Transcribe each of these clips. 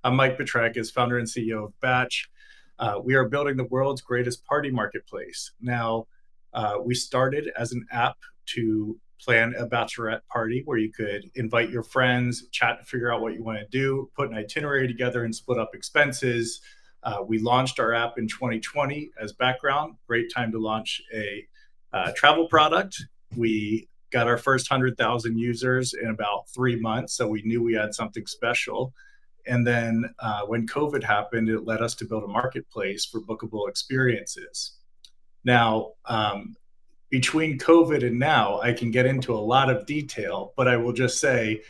I'm Mike Petrek, as founder and CEO of Batch. We are building the world's greatest party marketplace. Now, we started as an app to plan a bachelorette party where you could invite your friends, chat to figure out what you want to do, put an itinerary together, and split up expenses. We launched our app in 2020 as background. Great time to launch a travel product. We got our first 100,000 users in about 3 months, so we knew we had something special. And then when COVID happened, it led us to build a marketplace for bookable experiences. Now, between COVID and now, I can get into a lot of detail, but I will just say,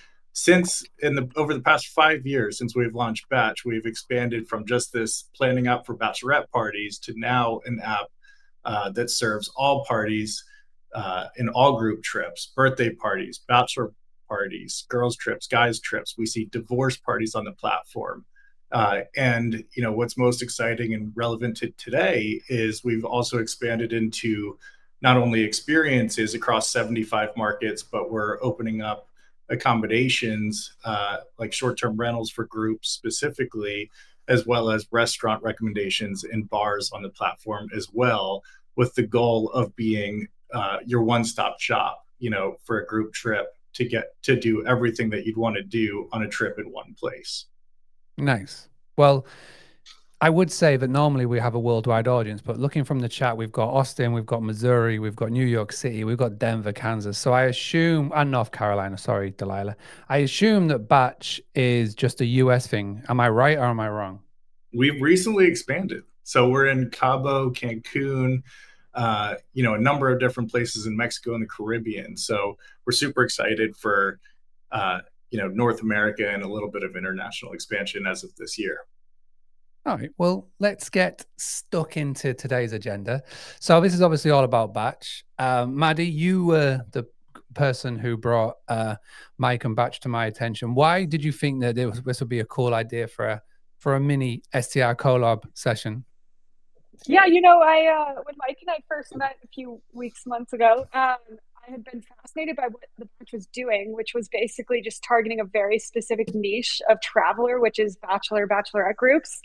over the past 5 years since we've launched Batch, we've expanded from just this planning app for bachelorette parties to now an app that serves all parties in all group trips, birthday parties, bachelor parties, girls trips, guys trips. We see divorce parties on the platform. And what's most exciting and relevant to today is we've also expanded into not only experiences across 75 markets, but we're opening up accommodations like short-term rentals for groups specifically, as well as restaurant recommendations and bars on the platform as well, with the goal of being your one-stop shop, for a group trip, to get to do everything that you'd want to do on a trip in one place. Nice. Well, I would say that normally we have a worldwide audience, but looking from the chat, we've got Austin, we've got Missouri, we've got New York City, we've got Denver, Kansas. So I assume, and North Carolina, sorry, Delilah. I assume that Batch is just a US thing. Am I right or am I wrong? We've recently expanded. So we're in Cabo, Cancun, a number of different places in Mexico and the Caribbean. So we're super excited for, North America and a little bit of international expansion as of this year. All right, well, let's get stuck into today's agenda. So this is obviously all about Batch. Madi, you were the person who brought Mike and Batch to my attention. Why did you think that this would be a cool idea for a mini STR collab session? Yeah, when Mike and I first met a few months ago, I had been fascinated by what the Batch was doing, which was basically just targeting a very specific niche of traveler, which is bachelorette groups.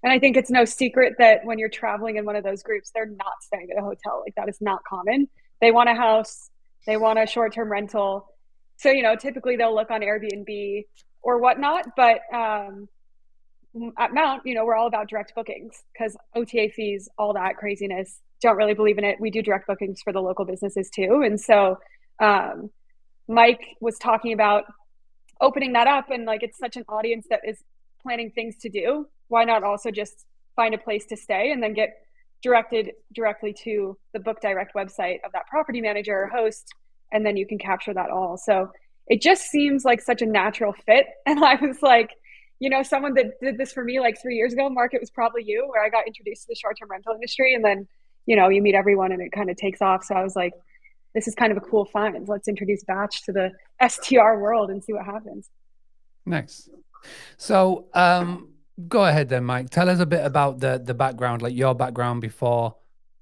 And I think it's no secret that when you're traveling in one of those groups, they're not staying at a hotel. Like, that is not common. They want a house, they want a short-term rental. So, typically they'll look on Airbnb or whatnot. But at Mount, we're all about direct bookings because OTA fees, all that craziness, don't really believe in it. We do direct bookings for the local businesses too. And so Mike was talking about opening that up, and like, it's such an audience that is planning things to do. Why not also just find a place to stay and then get directed directly to the Book Direct website of that property manager or host, and then you can capture that all. So it just seems like such a natural fit. And I was like, someone that did this for me like 3 years ago, Mark, it was probably you, where I got introduced to the short-term rental industry, and then, you meet everyone and it kind of takes off. So I was like, this is kind of a cool find. Let's introduce Batch to the STR world and see what happens. Nice. So go ahead then, Mike. Tell us a bit about the background, like your background before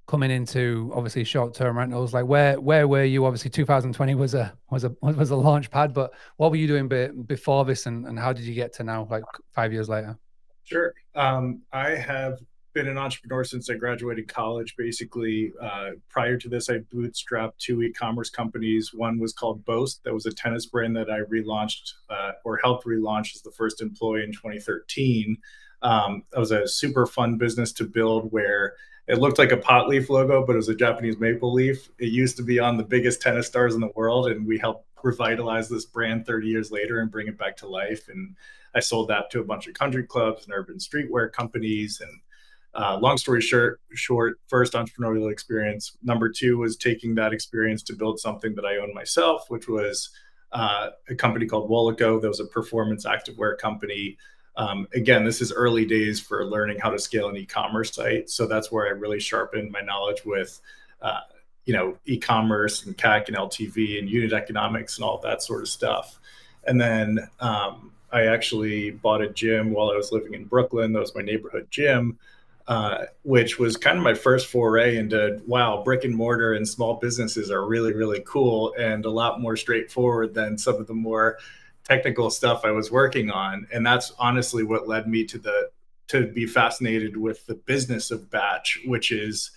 coming into obviously short-term rentals. Like where were you? Obviously 2020 was a launch pad, but what were you doing before this, and how did you get to now, like 5 years later? Sure. I have been an entrepreneur since I graduated college. Basically, prior to this, I bootstrapped 2 e-commerce companies. One was called Boast. That was a tennis brand that I relaunched or helped relaunch as the first employee in 2013. That was a super fun business to build, where it looked like a pot leaf logo, but it was a Japanese maple leaf. It used to be on the biggest tennis stars in the world, and we helped revitalize this brand 30 years later and bring it back to life. And I sold that to a bunch of country clubs and urban streetwear companies. And long story short, first entrepreneurial experience. Number 2 was taking that experience to build something that I own myself, which was a company called Wolico. That was a performance activewear company. Again, this is early days for learning how to scale an e-commerce site. So that's where I really sharpened my knowledge with, e-commerce and CAC and LTV and unit economics and all that sort of stuff. And then I actually bought a gym while I was living in Brooklyn. That was my neighborhood gym, which was kind of my first foray into, wow, brick and mortar and small businesses are really, really cool and a lot more straightforward than some of the more technical stuff I was working on. And that's honestly what led me to be fascinated with the business of Batch, which is,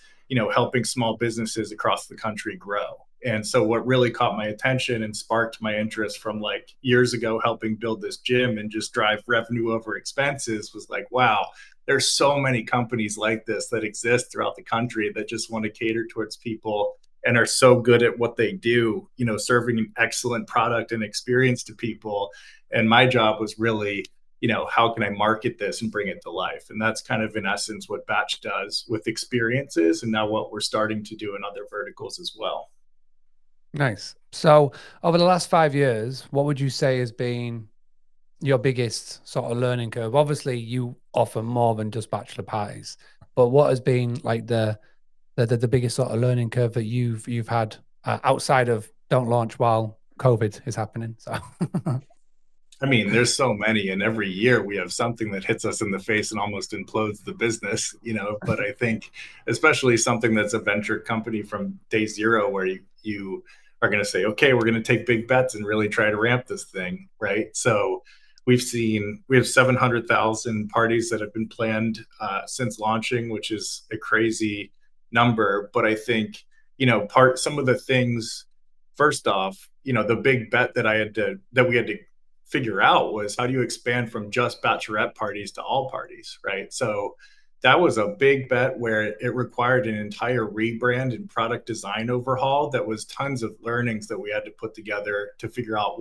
helping small businesses across the country grow. And so what really caught my attention and sparked my interest from like years ago helping build this gym and just drive revenue over expenses was like, wow, there's so many companies like this that exist throughout the country that just want to cater towards people and are so good at what they do, serving an excellent product and experience to people. And my job was really, how can I market this and bring it to life? And that's kind of in essence what Batch does with experiences, and now what we're starting to do in other verticals as well. Nice. So over the last 5 years, what would you say has been your biggest sort of learning curve? Obviously, you offer more than just bachelor parties, but what has been like the biggest sort of learning curve that you've had outside of don't launch while COVID is happening? So I mean, there's so many, and every year we have something that hits us in the face and almost implodes the business, but I think especially something that's a venture company from day zero, where you are going to say, okay, we're going to take big bets and really try to ramp this thing, right? So we have 700,000 parties that have been planned since launching, which is a crazy number. But I think, some of the things, first off, the big bet that we had to figure out was, how do you expand from just bachelorette parties to all parties, right? So that was a big bet where it required an entire rebrand and product design overhaul. That was tons of learnings that we had to put together to figure out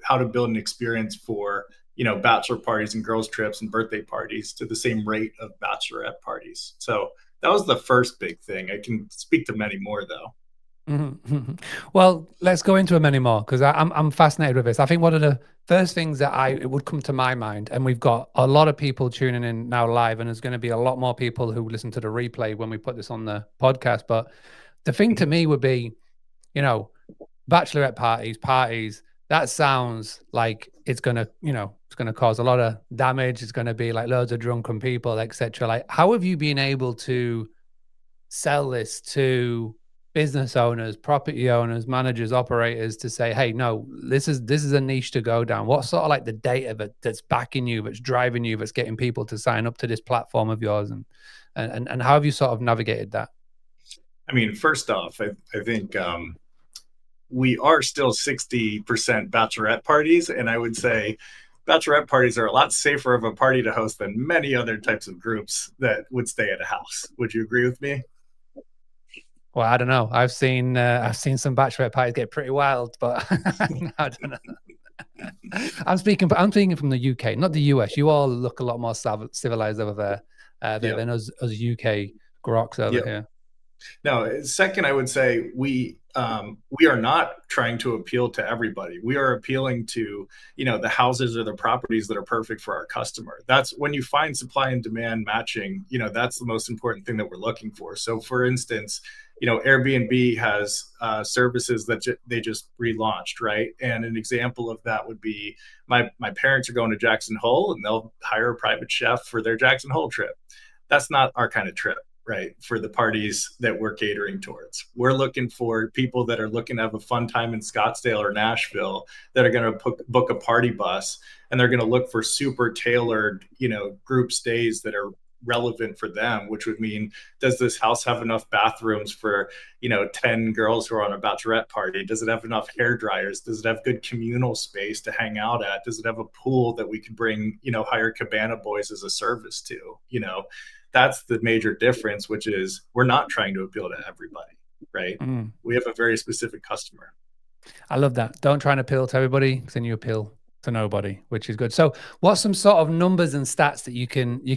how to build an experience for, bachelor parties and girls trips and birthday parties to the same rate of bachelorette parties. So that was the first big thing. I can speak to many more though. Mm-hmm. Well, let's go into many more, because I'm fascinated with this. I think one of the first things that it would come to my mind, and we've got a lot of people tuning in now live, and there's going to be a lot more people who listen to the replay when we put this on the podcast. But the thing to me would be, bachelorette parties. That sounds like it's gonna cause a lot of damage. It's gonna be like loads of drunken people, etc. Like, how have you been able to sell this to business owners, property owners, managers, operators, to say, hey, no, this is a niche to go down? What's sort of like the data that's backing you, that's driving you, that's getting people to sign up to this platform of yours, and how have you sort of navigated that? I mean, first off, I think we are still 60% bachelorette parties, and I would say bachelorette parties are a lot safer of a party to host than many other types of groups that would stay at a house. Would you agree with me? Well, I don't know. I've seen some bachelorette parties get pretty wild, but I don't know. I'm speaking from the UK, not the US. You all look a lot more civilized over there than us UK groks over here. No, second, I would say we are not trying to appeal to everybody. We are appealing to, the houses or the properties that are perfect for our customer. That's when you find supply and demand matching, that's the most important thing that we're looking for. So for instance, Airbnb has services that they just relaunched, right? And an example of that would be my parents are going to Jackson Hole, and they'll hire a private chef for their Jackson Hole trip. That's not our kind of trip, right? For the parties that we're catering towards. We're looking for people that are looking to have a fun time in Scottsdale or Nashville, that are going to book a party bus, and they're going to look for super tailored, group stays that are relevant for them, which would mean, does this house have enough bathrooms for 10 girls who are on a bachelorette party? Does it have enough hair dryers? Does it have good communal space to hang out at? Does it have a pool that we could bring hire cabana boys as a service to? That's the major difference, which is we're not trying to appeal to everybody, right? We have a very specific customer. I love that. Don't try and appeal to everybody, because then you appeal to nobody, which is good. So what's some sort of numbers and stats that you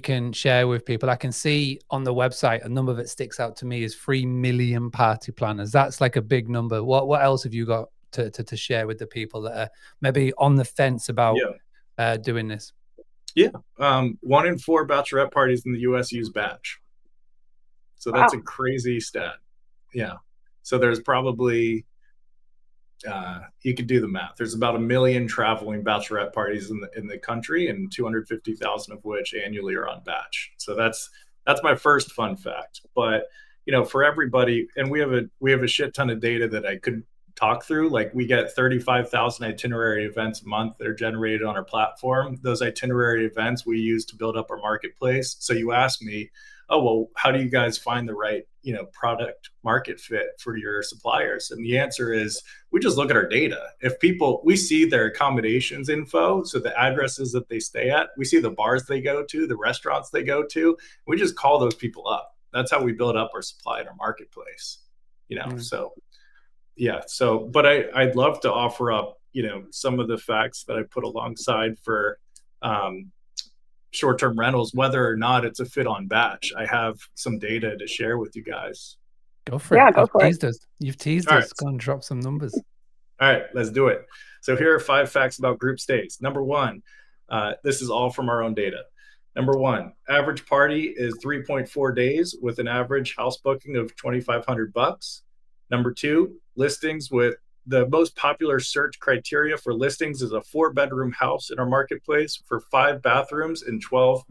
can share with people? I can see on the website a number that sticks out to me is 3 million party planners. That's like a big number. What else have you got to share with the people that are maybe on the fence about doing this? 1 in 4 bachelorette parties in the US use Batch. So that's a crazy stat. So there's probably you could do the math. There's about 1 million traveling bachelorette parties in the country, and 250,000 of which annually are on Batch. So that's my first fun fact. But for everybody, and we have a shit ton of data that I could talk through. Like we get 35,000 itinerary events a month that are generated on our platform. Those itinerary events we use to build up our marketplace. So you asked me, oh, well, how do you guys find the right, product market fit for your suppliers? And the answer is we just look at our data. If we see their accommodations info, so the addresses that they stay at, we see the bars they go to, the restaurants they go to, we just call those people up. That's how we build up our supply in our marketplace, so yeah. So, but I'd love to offer up, some of the facts that I put alongside for short-term rentals, whether or not it's a fit on batch. I have some data to share with you guys. Go for it. Yeah, go for it. You've teased All us. right. Go and drop some numbers. All right, let's do it. So here are 5 facts about group stays. Number 1, this is all from our own data. Number 1, average party is 3.4 days with an average house booking of $2,500. Number 2, listings with the most popular search criteria for listings is a 4-bedroom house in our marketplace for 5 bathrooms and 12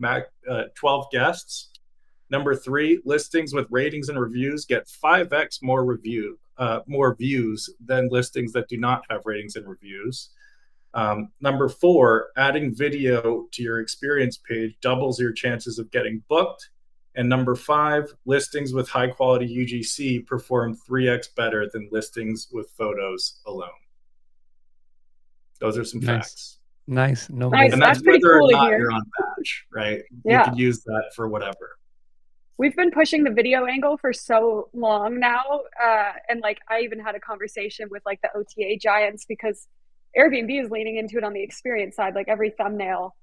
guests. Number 3, listings with ratings and reviews get 5x more views than listings that do not have ratings and reviews. Number 4, adding video to your experience page doubles your chances of getting booked. And number 5, listings with high quality UGC perform 3x better than listings with photos alone. Those are some facts. Nice. Nice. And that's pretty whether cool or to not hear. you're on batch, right? Yeah. You could use that for whatever. We've been pushing the video angle for so long now. And like, I even had a conversation with like the OTA giants because Airbnb is leaning into it on the experience side. Like every thumbnail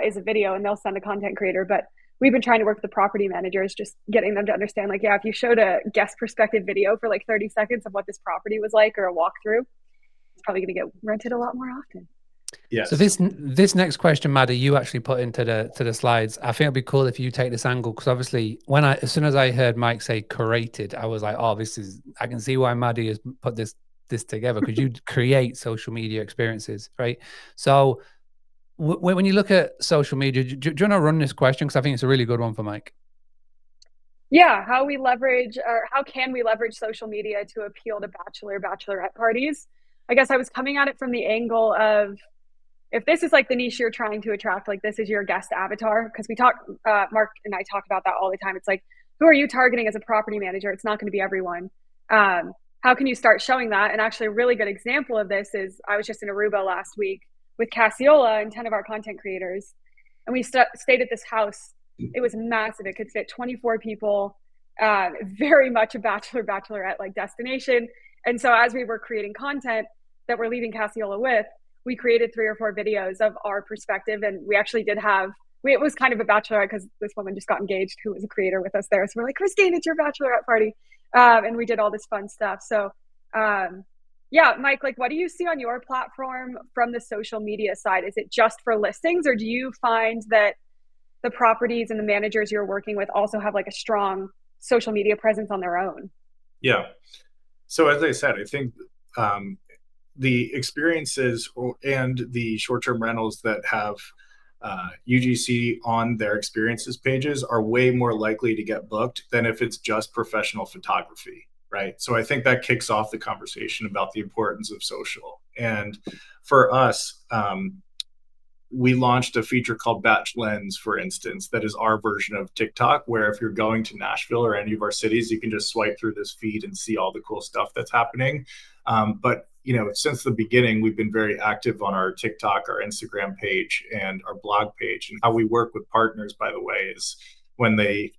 is a video and they'll send a content creator. But we've been trying to work with the property managers, just getting them to understand like, yeah, if you showed a guest perspective video for like 30 seconds of what this property was like or a walkthrough, it's probably going to get rented a lot more often. Yes. So this next question, Madi, you actually put into the slides. I think it'd be cool if you take this angle because obviously, as soon as I heard Mike say curated, I was like, oh, I can see why Madi has put this together because you create social media experiences, right? So when you look at social media, do you want to run this question because I think it's a really good one for Mike? Yeah, how can we leverage social media to appeal to bachelorette parties? I guess I was coming at it from the angle of if this is like the niche you're trying to attract, like this is your guest avatar, because Mark and I talk about that all the time. It's like, who are you targeting as a property manager? It's not going to be everyone. How can you start showing that? And actually a really good example of this is I was just in Aruba last week with Cassiola and 10 of our content creators. And we stayed at this house. It was massive. It could fit 24 people, very much a bachelorette like destination. And so as we were creating content that we're leaving Cassiola with, we created 3 or 4 videos of our perspective. And we actually it was kind of a bachelorette because this woman just got engaged who was a creator with us there. So we're like, Christine, it's your bachelorette party. And we did all this fun stuff. So yeah, Mike, like what do you see on your platform from the social media side? Is it just for listings or do you find that the properties and the managers you're working with also have like a strong social media presence on their own? Yeah. So as I said, I think the experiences and the short-term rentals that have UGC on their experiences pages are way more likely to get booked than if it's just professional photography, right? So I think that kicks off the conversation about the importance of social. And for us, we launched a feature called Batch Lens, for instance, that is our version of TikTok, where if you're going to Nashville or any of our cities, you can just swipe through this feed and see all the cool stuff that's happening. But since the beginning, we've been very active on our TikTok, our Instagram page, and our blog page. And how we work with partners, by the way, is when they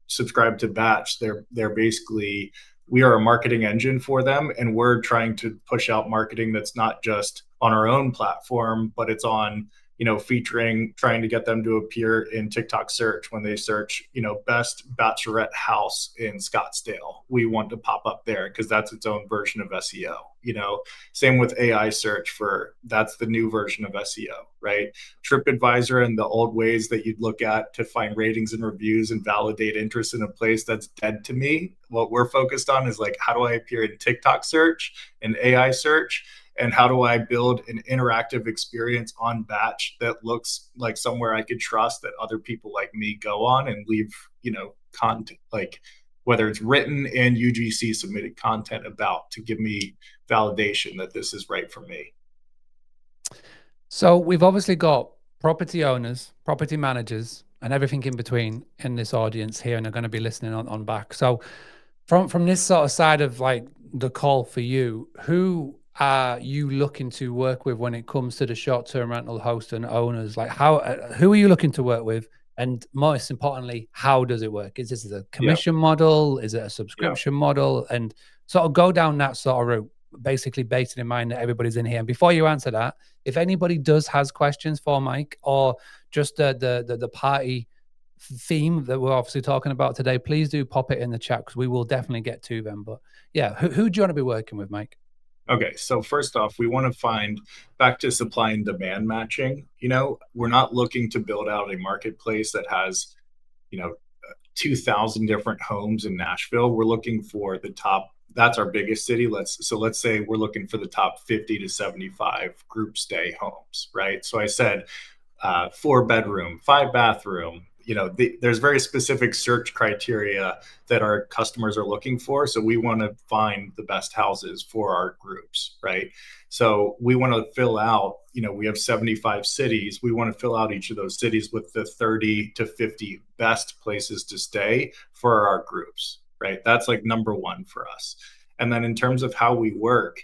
subscribe to Batch, they're basically, we are a marketing engine for them, and we're trying to push out marketing that's not just on our own platform, but it's on featuring, trying to get them to appear in TikTok search when they search, best bachelorette house in Scottsdale. We want to pop up there because that's its own version of SEO. Same with AI search that's the new version of SEO, right? TripAdvisor and the old ways that you'd look at to find ratings and reviews and validate interest in a place, that's dead to me. What we're focused on is like, how do I appear in TikTok search and AI search? And how do I build an interactive experience on Batch that looks like somewhere I could trust that other people like me go on and leave, content, like whether it's written and UGC submitted content about, to give me validation that this is right for me. So we've obviously got property owners, property managers, and everything in between in this audience here, and they're going to be listening on back. So from this sort of side of like the call for you, who are you looking to work with when it comes to the short-term rental host and owners? Like who are you looking to work with? And most importantly, how does it work? Is this a commission model? Is it a subscription model? And sort of go down that sort of route, basically based in mind that everybody's in here. And before you answer that, if anybody has questions for Mike or just the party theme that we're obviously talking about today, please do pop it in the chat because we will definitely get to them. But yeah, who do you want to be working with, Mike? Okay, so first off, we want to find back to supply and demand matching. We're not looking to build out a marketplace that has, 2,000 different homes in Nashville. We're looking for the top. That's our biggest city. Let's say we're looking for the top 50 to 75 group stay homes, right? So I said 4-bedroom, 5-bathroom. There's very specific search criteria that our customers are looking for. So we want to find the best houses for our groups, right? So we want to fill out, we have 75 cities. We want to fill out each of those cities with the 30 to 50 best places to stay for our groups, right? That's like number one for us. And then in terms of how we work,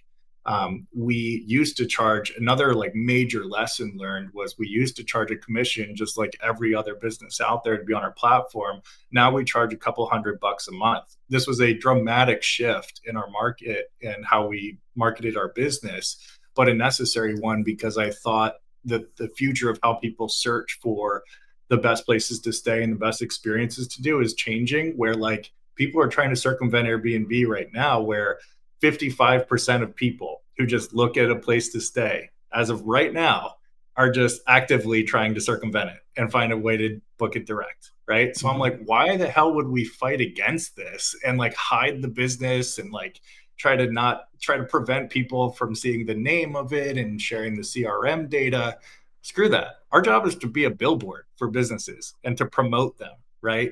we used to charge, another like major lesson learned was we used to charge a commission just like every other business out there to be on our platform. Now we charge a couple $100 a month. This was a dramatic shift in our market and how we marketed our business, but a necessary one because I thought that the future of how people search for the best places to stay and the best experiences to do is changing, where like people are trying to circumvent Airbnb right now, where 55% of people who just look at a place to stay as of right now are just actively trying to circumvent it and find a way to book it direct, right? So I'm like, why the hell would we fight against this and like hide the business and like try to prevent people from seeing the name of it and sharing the CRM data? Screw that. Our job is to be a billboard for businesses and to promote them, right?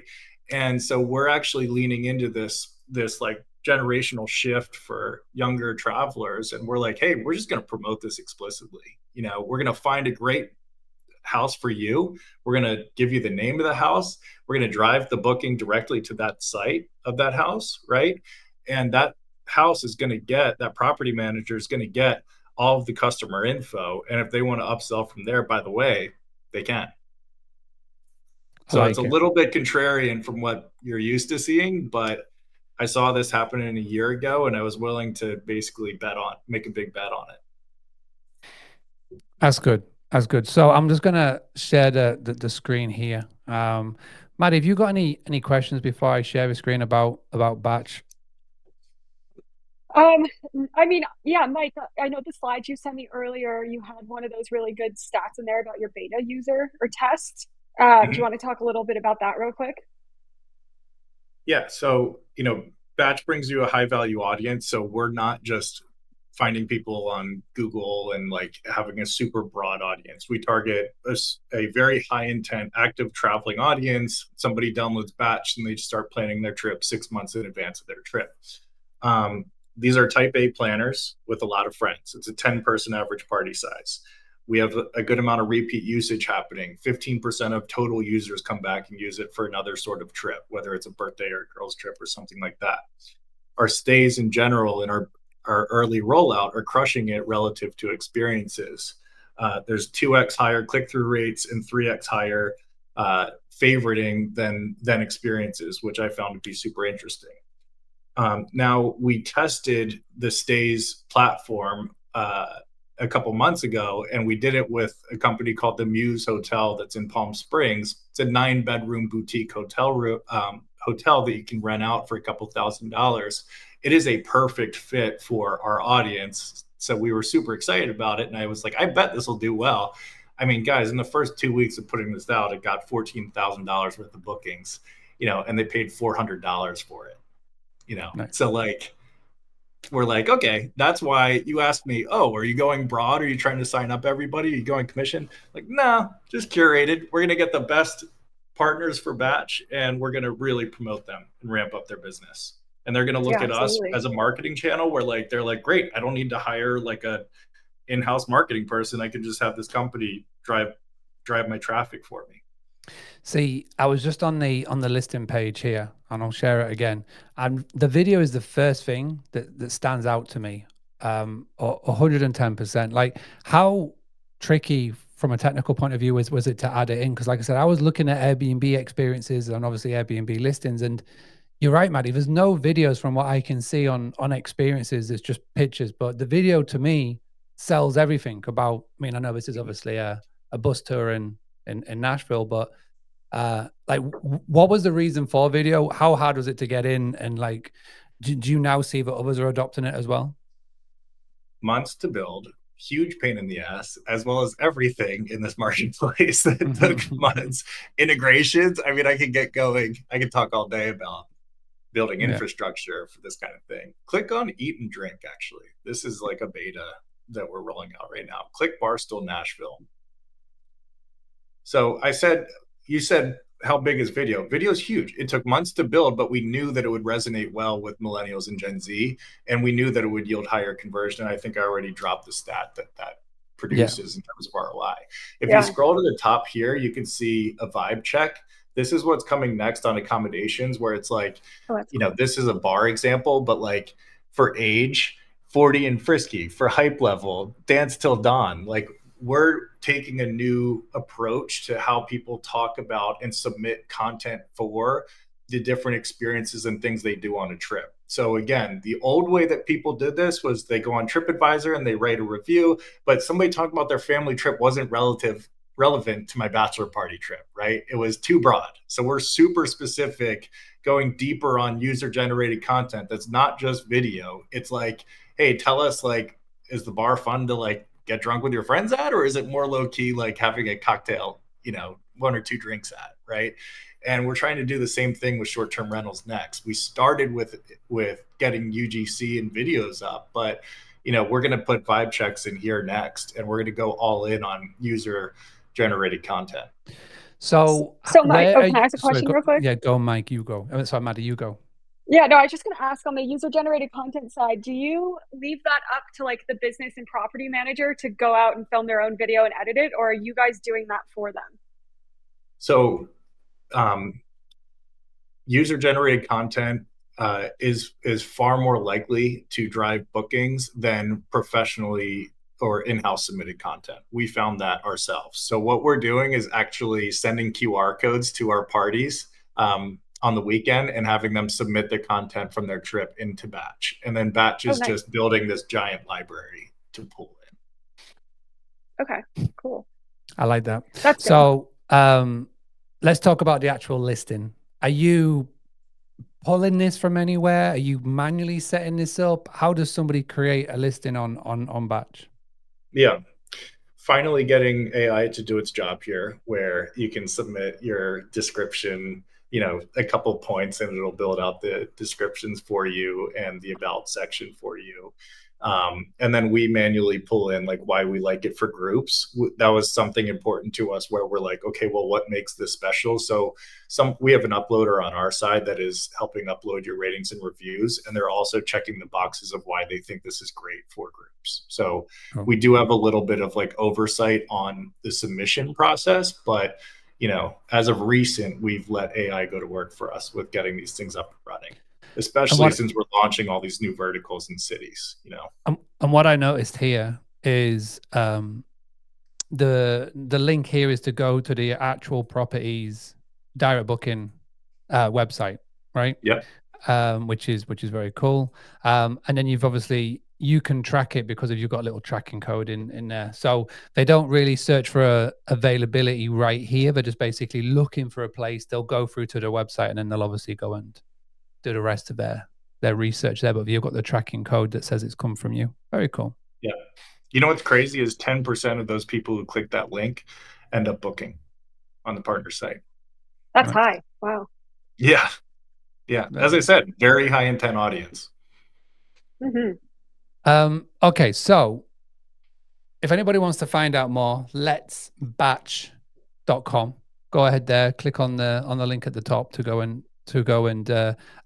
And so we're actually leaning into this like generational shift for younger travelers, and we're like, hey, we're just going to promote this explicitly. We're going to find a great house for you. We're going to give you the name of the house. We're going to drive the booking directly to that site of that house, right? And that house is going to get, that property manager is going to get all of the customer info, and if they want to upsell from there, by the way, they can. So it's a little bit contrarian from what you're used to seeing, but I saw this happening a year ago and I was willing to basically make a big bet on it. That's good. That's good. So I'm just going to share the screen here. Madi, have you got any questions before I share the screen about Batch? I mean, yeah, Mike, I know the slides you sent me earlier, you had one of those really good stats in there about your beta user or test. Do you want to talk a little bit about that real quick? Yeah. So, Batch brings you a high value audience. So we're not just finding people on Google and like having a super broad audience. We target a very high intent, active traveling audience. Somebody downloads Batch and they just start planning their trip 6 months in advance of their trip. These are type A planners with a lot of friends. It's a 10-person average party size. We have a good amount of repeat usage happening. 15% of total users come back and use it for another sort of trip, whether it's a birthday or a girl's trip or something like that. Our stays in general in our early rollout are crushing it relative to experiences. There's 2x higher click-through rates and 3x higher favoriting than experiences, which I found to be super interesting. Now, we tested the Stays platform a couple months ago, and we did it with a company called the Muse Hotel that's in Palm Springs. It's a 9-bedroom boutique hotel that you can rent out for a couple $1,000s. It is a perfect fit for our audience. So we were super excited about it. And I was like, I bet this will do well. I mean, guys, in the first 2 weeks of putting this out, it got $14,000 worth of bookings, and they paid $400 for it, Nice. So like, we're like, okay, that's why you asked me, oh, are you going broad? Are you trying to sign up everybody? Are you going commission? Like, no, just curated. We're going to get the best partners for Batch, and we're going to really promote them and ramp up their business. And they're going to look Yeah, at us absolutely. as a marketing channel where like they're like, great, I don't need to hire like a in-house marketing person. I can just have this company drive my traffic for me. See, I was just on the listing page here, and I'll share it again. And the video is the first thing that stands out to me. 110%. Like, how tricky from a technical point of view was it to add it in? Because like I said, I was looking at Airbnb experiences and obviously Airbnb listings, and you're right, Maddie. There's no videos from what I can see on experiences. It's just pictures, but the video to me sells everything about. I mean, I know this is obviously a bus tour in Nashville, but like, what was the reason for video? How hard was it to get in? And like, do you now see that others are adopting it as well? Months to build, huge pain in the ass, as well as everything in this marketplace that took months. Integrations. I mean, I could get going. I could talk all day about building infrastructure for this kind of thing. Click on Eat and Drink, actually. This is like a beta that we're rolling out right now. Click Barstool Nashville. So you said, how big is video? Video is huge. It took months to build, but we knew that it would resonate well with millennials and Gen Z, and we knew that it would yield higher conversion. I think I already dropped the stat that produces in terms of ROI. If you scroll to the top here, you can see a vibe check. This is what's coming next on accommodations, where it's like, this is a bar example, but like for age, 40 and frisky, for hype level, dance till dawn. Like, we're taking a new approach to how people talk about and submit content for the different experiences and things they do on a trip. So again, the old way that people did this was they go on TripAdvisor and they write a review, but somebody talking about their family trip wasn't relevant to my bachelor party trip, right? It was too broad. So we're super specific, going deeper on user-generated content that's not just video. It's like, hey, tell us, like, is the bar fun to like get drunk with your friends at, or is it more low key, like having a cocktail, one or two drinks at, right? And we're trying to do the same thing with short-term rentals next. We started with getting UGC and videos up, but we're going to put vibe checks in here next, and we're going to go all in on user-generated content. So Mike, can I ask a question real quick? Yeah, go, Mike. You go. Sorry, Maddie, you go. Yeah, no, I was just going to ask, on the user-generated content side, do you leave that up to like the business and property manager to go out and film their own video and edit it, or are you guys doing that for them? So user-generated content is far more likely to drive bookings than professionally or in-house submitted content. We found that ourselves. So what we're doing is actually sending QR codes to our parties on the weekend and having them submit the content from their trip into Batch. And then Batch is just building this giant library to pull in. Okay, cool. I like that. That's so let's talk about the actual listing. Are you pulling this from anywhere? Are you manually setting this up? How does somebody create a listing on Batch? Yeah. Finally getting AI to do its job here, where you can submit your description, a couple points, and it'll build out the descriptions for you and the about section for you. And then we manually pull in like why we like it for groups. That was something important to us, where we're like, okay, well, what makes this special? So we have an uploader on our side that is helping upload your ratings and reviews, and they're also checking the boxes of why they think this is great for groups. So we do have a little bit of like oversight on the submission process, but as of recent, we've let AI go to work for us with getting these things up and running, especially since we're launching all these new verticals in cities, And what I noticed here is the link here is to go to the actual properties direct booking website, right? Yep. Which is very cool. And then you can track it because you've got a little tracking code in there. So they don't really search for availability right here. They're just basically looking for a place. They'll go through to the website, and then they'll obviously go and do the rest of their research there. But you've got the tracking code that says it's come from you. Very cool. Yeah. You know what's crazy is 10% of those people who click that link end up booking on the partner site. That's high. Wow. Yeah. Yeah. As I said, very high intent audience. Mm-hmm. Okay, so if anybody wants to find out more, letsbatch.com. Go ahead there, click on the link at the top to go and to go and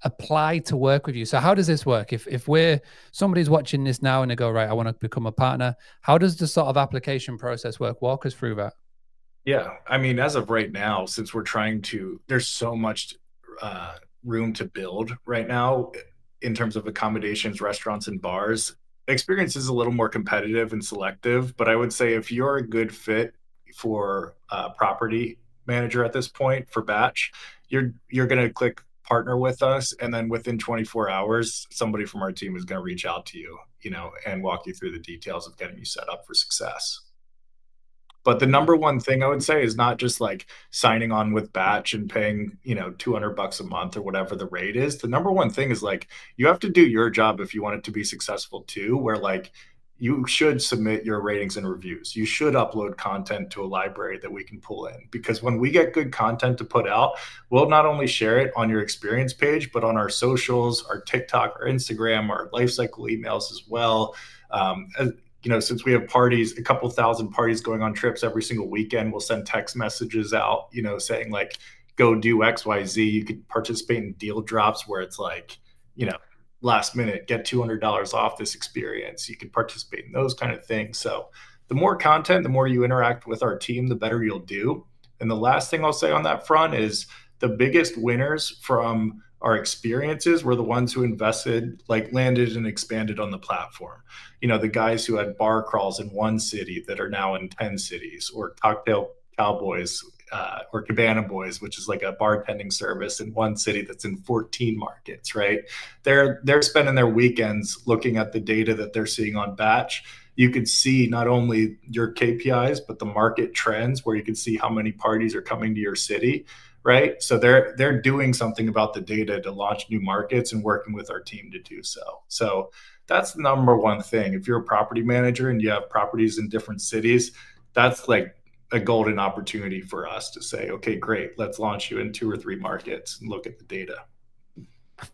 apply to work with you. So how does this work? If somebody's watching this now and they go, right, I want to become a partner, how does the sort of application process work? Walk us through that. Yeah, I mean, as of right now, since there's so much room to build right now in terms of accommodations, restaurants, and bars. Experience is a little more competitive and selective, but I would say if you're a good fit for property manager at this point for Batch, you're going to click partner with us, and then within 24 hours, somebody from our team is going to reach out to you, and walk you through the details of getting you set up for success. But the number one thing I would say is not just like signing on with Batch and paying, $200 a month or whatever the rate is. The number one thing is like you have to do your job if you want it to be successful too, where like you should submit your ratings and reviews. You should upload content to a library that we can pull in, because when we get good content to put out, we'll not only share it on your experience page, but on our socials, our TikTok, our Instagram, our lifecycle emails as well. Since we have parties, a couple thousand parties going on trips every single weekend, we'll send text messages out, saying like, go do XYZ. You could participate in deal drops where it's like, last minute, get $200 off this experience. You could participate in those kind of things. So the more content, the more you interact with our team, the better you'll do. And the last thing I'll say on that front is the biggest winners from our experiences were the ones who invested, like landed and expanded on the platform. The guys who had bar crawls in one city that are now in 10 cities, or cocktail cowboys, or Cabana Boys, which is like a bartending service in one city that's in 14 markets, right? They're spending their weekends looking at the data that they're seeing on Batch. You could see not only your KPIs, but the market trends, where you can see how many parties are coming to your city, right? So they're doing something about the data to launch new markets and working with our team to do so. So that's the number one thing. If you're a property manager and you have properties in different cities, that's like a golden opportunity for us to say, okay, great, let's launch you in 2 or 3 markets and look at the data.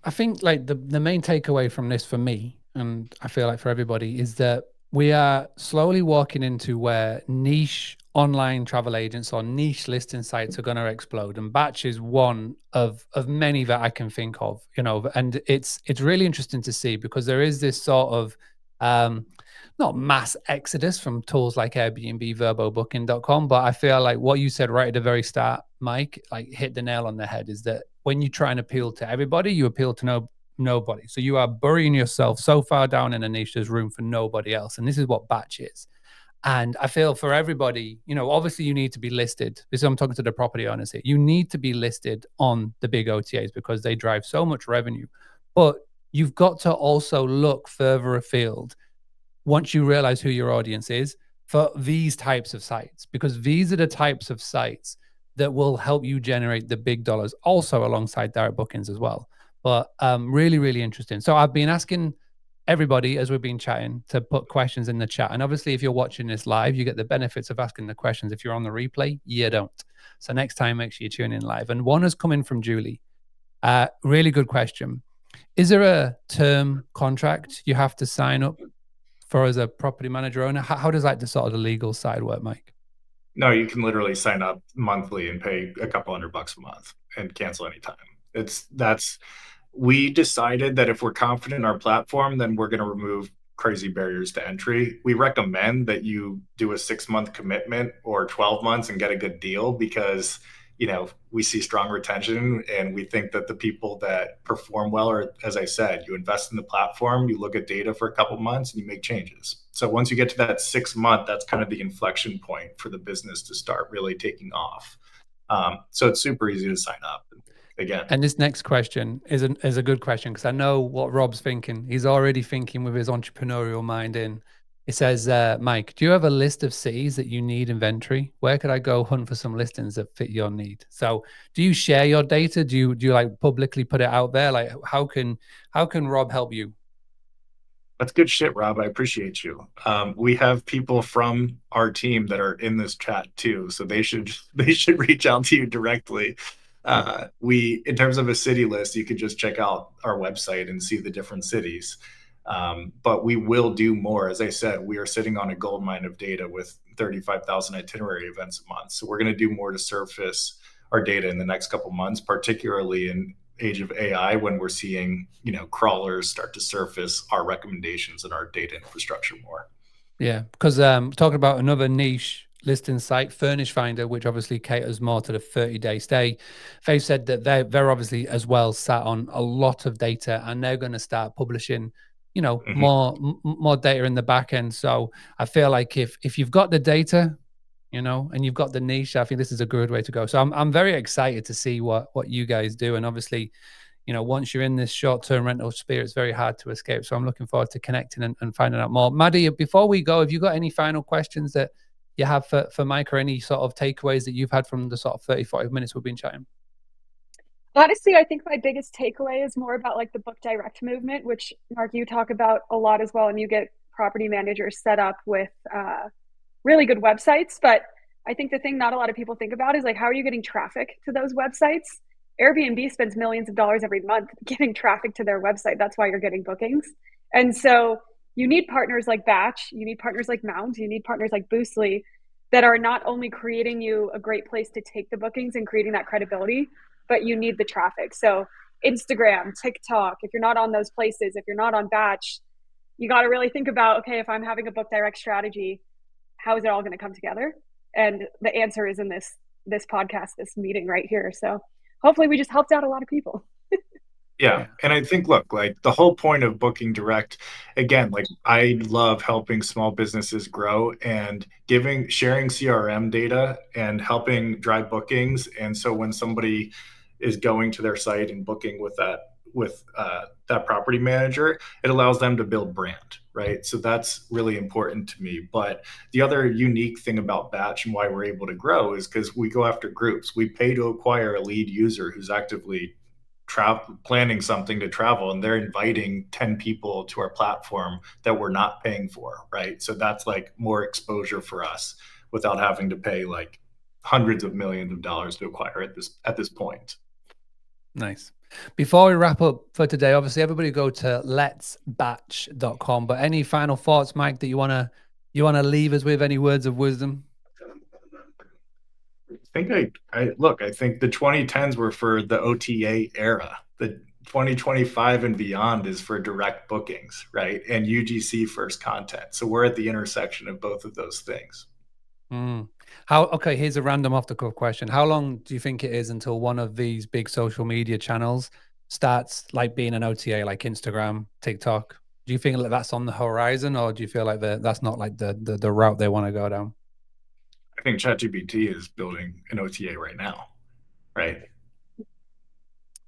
I think like the main takeaway from this for me, and I feel like for everybody, is that we are slowly walking into where niche online travel agents or niche listing sites are going to explode, and Batch is one of many that I can think of, and it's really interesting to see, because there is this sort of not mass exodus from tools like Airbnb, verbobooking.com, but I feel like what you said right at the very start, Mike, like hit the nail on the head, is that when you try and appeal to everybody, you appeal to nobody. So you are burying yourself so far down in a niche, there's room for nobody else. And this is what Batch is. And I feel for everybody, obviously you need to be listed. This is, I'm talking to the property owners here. You need to be listed on the big OTAs because they drive so much revenue. But you've got to also look further afield once you realize who your audience is for these types of sites, because these are the types of sites that will help you generate the big dollars, also alongside direct bookings as well. But really, really interesting. So I've been asking everybody as we've been chatting to put questions in the chat. And obviously, if you're watching this live, you get the benefits of asking the questions. If you're on the replay, you don't. So next time, make sure you tune in live. And one has come in from Julie. Really good question. Is there a term contract you have to sign up for as a property manager owner? How does like the sort of the legal side work, Mike? No, you can literally sign up monthly and pay a couple $100 a month and cancel anytime. We decided that if we're confident in our platform, then we're going to remove crazy barriers to entry. We recommend that you do a 6-month commitment or 12 months and get a good deal, because we see strong retention, and we think that the people that perform well are, as I said, you invest in the platform, you look at data for a couple months, and you make changes. So once you get to that 6-month, that's kind of the inflection point for the business to start really taking off. So it's super easy to sign up. Again. And this next question is a good question, because I know what Rob's thinking. He's already thinking with his entrepreneurial mind in. It says, Mike, do you have a list of cities that you need inventory? Where could I go hunt for some listings that fit your need? So do you share your data? Do you like publicly put it out there? Like how can Rob help you? That's good shit, Rob. I appreciate you. We have people from our team that are in this chat too, so they should reach out to you directly. In terms of a city list, you could just check out our website and see the different cities. But we will do more. As I said, we are sitting on a gold mine of data with 35,000 itinerary events a month. So we're going to do more to surface our data in the next couple months, particularly in age of AI when we're seeing, crawlers start to surface our recommendations and our data infrastructure more. Yeah, because talking about another niche listing site, Furnish Finder, which obviously caters more to the 30-day stay, they've said that they're obviously as well sat on a lot of data, and they're going to start publishing, more data in the back end. So I feel like if you've got the data, and you've got the niche, I think this is a good way to go. So I'm very excited to see what you guys do, and obviously, once you're in this short-term rental sphere, it's very hard to escape. So I'm looking forward to connecting and finding out more. Madi, before we go, have you got any final questions that you have for Mike, or any sort of takeaways that you've had from the sort of 30, 40 minutes we've been chatting? Honestly, I think my biggest takeaway is more about like the book direct movement, which Mark, you talk about a lot as well. And you get property managers set up with really good websites. But I think the thing not a lot of people think about is like, how are you getting traffic to those websites? Airbnb spends millions of dollars every month getting traffic to their website. That's why you're getting bookings. And so you need partners like Batch, you need partners like Mount, you need partners like Boostly that are not only creating you a great place to take the bookings and creating that credibility, but you need the traffic. So Instagram, TikTok, if you're not on those places, if you're not on Batch, you got to really think about, okay, if I'm having a book direct strategy, how is it all going to come together? And the answer is in this podcast, this meeting right here. So hopefully we just helped out a lot of people. Yeah. And I think, look, like the whole point of booking direct, again, like I love helping small businesses grow and sharing CRM data and helping drive bookings. And so when somebody is going to their site and booking with that property manager, it allows them to build brand, right? So that's really important to me. But the other unique thing about Batch and why we're able to grow is because we go after groups. We pay to acquire a lead user who's actively planning something to travel, and they're inviting 10 people to our platform that we're not paying for, right? So that's like more exposure for us without having to pay like hundreds of millions of dollars to acquire at this point. Nice. Before we wrap up for today, obviously everybody go to letsbatch.com, but any final thoughts, Mike, that you want to leave us with, any words of wisdom? I think I think the 2010s were for the OTA era. The 2025 and beyond is for direct bookings, right? And UGC first content. So we're at the intersection of both of those things. Okay, here's a random off the cuff question. How long do you think it is until one of these big social media channels starts like being an OTA, like Instagram, TikTok? Do you think that's on the horizon, or do you feel like that's not like the route they want to go down? I think ChatGPT is building an OTA right now, right?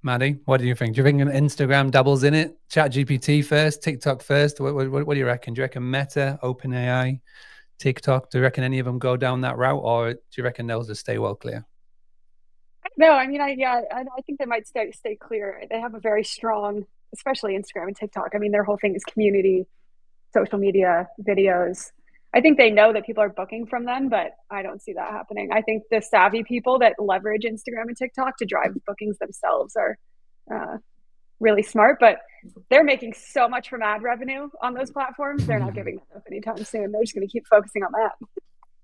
Madi, what do you think? Do you think Instagram doubles in it? ChatGPT first, TikTok first? What do you reckon? Do you reckon Meta, OpenAI, TikTok? Do you reckon any of them go down that route, or do you reckon they'll just stay well clear? No, I mean, I think they might stay clear. They have a very strong, especially Instagram and TikTok. I mean, their whole thing is community, social media, videos. I think they know that people are booking from them, but I don't see that happening. I think the savvy people that leverage Instagram and TikTok to drive bookings themselves are really smart, but they're making so much from ad revenue on those platforms. They're not giving that up anytime soon. They're just going to keep focusing on that.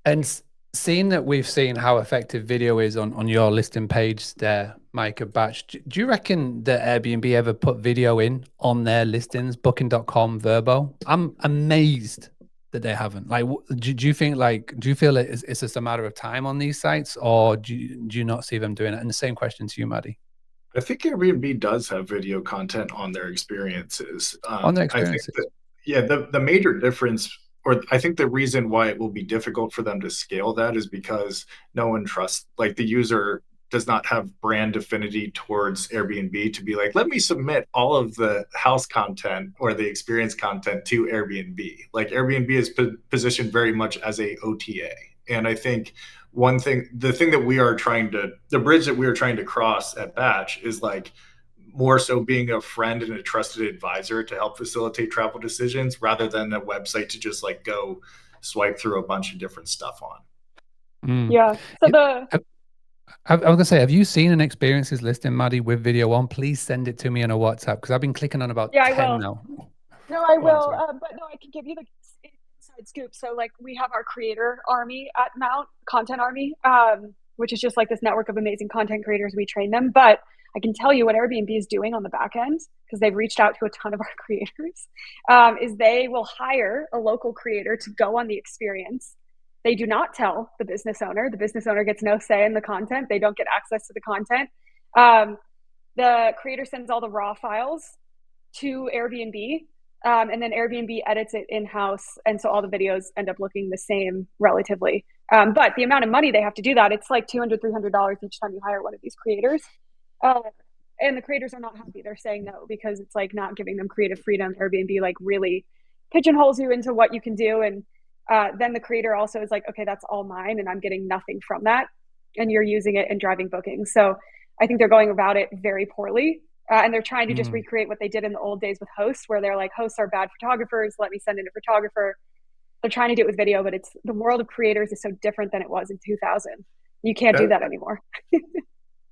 And seeing that we've seen how effective video is on your listing page there, Mike, at Batch, do you reckon that Airbnb ever put video in on their listings, booking.com, Verbo? I'm amazed that they haven't. Like, do you think, like, do you feel it's just a matter of time on these sites, or do you not see them doing it? And the same question to you, Madi. I think Airbnb does have video content on their experiences. On their experiences. I think that, the major difference, or I think the reason why it will be difficult for them to scale that is because no one trusts, like the user does not have brand affinity towards Airbnb to be like, let me submit all of the house content or the experience content to Airbnb. Like Airbnb is positioned very much as a OTA. And I think the bridge that we are trying to cross at Batch is like more so being a friend and a trusted advisor to help facilitate travel decisions rather than a website to just like go swipe through a bunch of different stuff on. Yeah. So I was gonna say, have you seen an experiences listing, Madi, with video on? Please send it to me on a WhatsApp, because I've been clicking on about 10 now. No, I will. But no, I can give you the inside scoop. So like we have our creator army at Mount, Content Army, which is just like this network of amazing content creators. We train them. But I can tell you what Airbnb is doing on the back end, because they've reached out to a ton of our creators, is they will hire a local creator to go on the experience. They do not tell the business owner. The business owner gets no say in the content. They don't get access to the content. The creator sends all the raw files to Airbnb, and then Airbnb edits it in-house. And so all the videos end up looking the same relatively. But the amount of money they have to do that, it's like $200, $300 each time you hire one of these creators. And the creators are not happy. They're saying no, because it's like not giving them creative freedom. Airbnb like really pigeonholes you into what you can do. And then the creator also is like, okay, that's all mine and I'm getting nothing from that. And you're using it and driving bookings. So I think they're going about it very poorly. And they're trying to just recreate what they did in the old days with hosts, where they're like, hosts are bad photographers. Let me send in a photographer. They're trying to do it with video, but it's the world of creators is so different than it was in 2000. You can't do that anymore.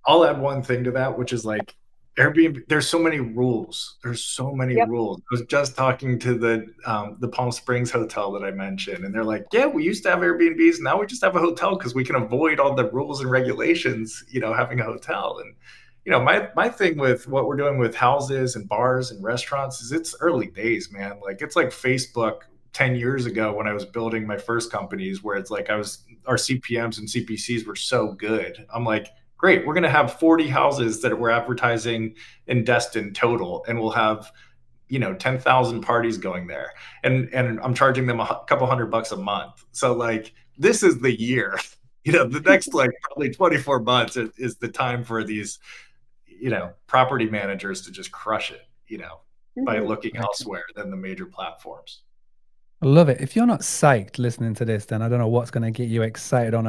I'll add one thing to that, which is like Airbnb. There's so many rules. There's so many rules. I was just talking to the Palm Springs hotel that I mentioned, and they're like, "Yeah, we used to have Airbnbs. Now we just have a hotel because we can avoid all the rules and regulations. Having a hotel." And my thing with what we're doing with houses and bars and restaurants is it's early days, man. Like it's like Facebook 10 years ago when I was building my first companies, where it's like our CPMs and CPCs were so good. I'm like, great, we're going to have 40 houses that we're advertising in Destin total, and we'll have 10,000 parties going there, and I'm charging them a couple $100 a month. So like this is the year. The next like probably 24 months is the time for these property managers to just crush it, by looking elsewhere than the major platforms. I love it. If you're not psyched listening to this, then I don't know what's going to get you excited on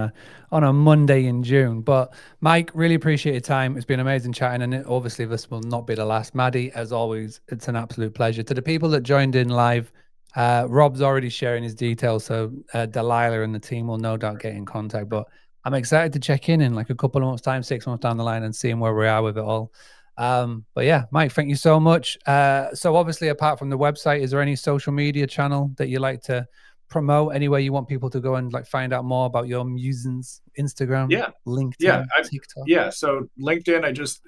a Monday in June. But Mike, really appreciate your time. It's been amazing chatting, and obviously this will not be the last. Madi, as always, it's an absolute pleasure. To the people that joined in live, Rob's already sharing his details, so Delilah and the team will no doubt get in contact. But I'm excited to check in like a couple of months' time, 6 months down the line, and seeing where we are with it all. But yeah, Mike, thank you so much. So obviously, apart from the website, is there any social media channel that you like to promote? Anywhere you want people to go and like find out more about your musings? Instagram, LinkedIn, TikTok. So LinkedIn,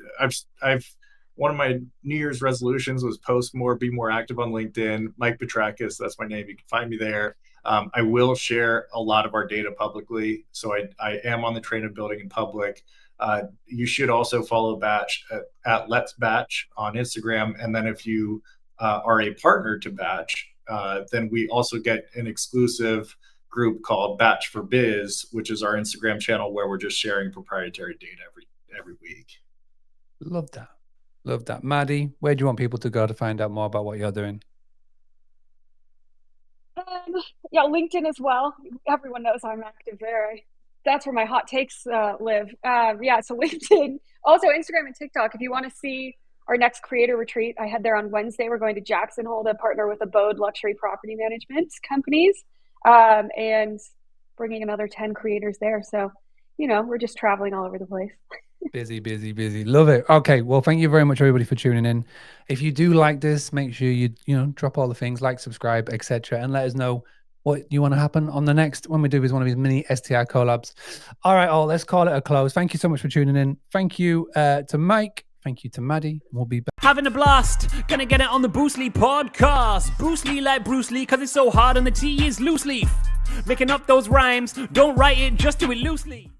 I've one of my New Year's resolutions was post more, be more active on LinkedIn. Mike Petrek, that's my name. You can find me there. I will share a lot of our data publicly. So I am on the train of building in public. You should also follow Batch at Let's Batch on Instagram. And then if you are a partner to Batch, then we also get an exclusive group called Batch for Biz, which is our Instagram channel where we're just sharing proprietary data every week. Love that. Love that. Madi, where do you want people to go to find out more about what you're doing? LinkedIn as well. Everyone knows I'm active there. That's where my hot takes live. So LinkedIn, also Instagram and TikTok. If you want to see our next creator retreat, I head there on Wednesday. We're going to Jackson Hole to partner with Abode Luxury Property Management companies, and bringing another 10 creators there. So, we're just traveling all over the place. Busy. Love it. Okay. Well, thank you very much, everybody, for tuning in. If you do like this, make sure you drop all the things, like, subscribe, etc., and let us know what you want to happen on the next when we do one of these mini STR collabs. All right, let's call it a close. Thank you so much for tuning in. Thank you to Mike. Thank you to Madi. We'll be back. Having a blast. Gonna get it on the Bruce Lee podcast. Bruce Lee like Bruce Lee because it's so hard and the T is loose leaf. Making up those rhymes. Don't write it, just do it loosely.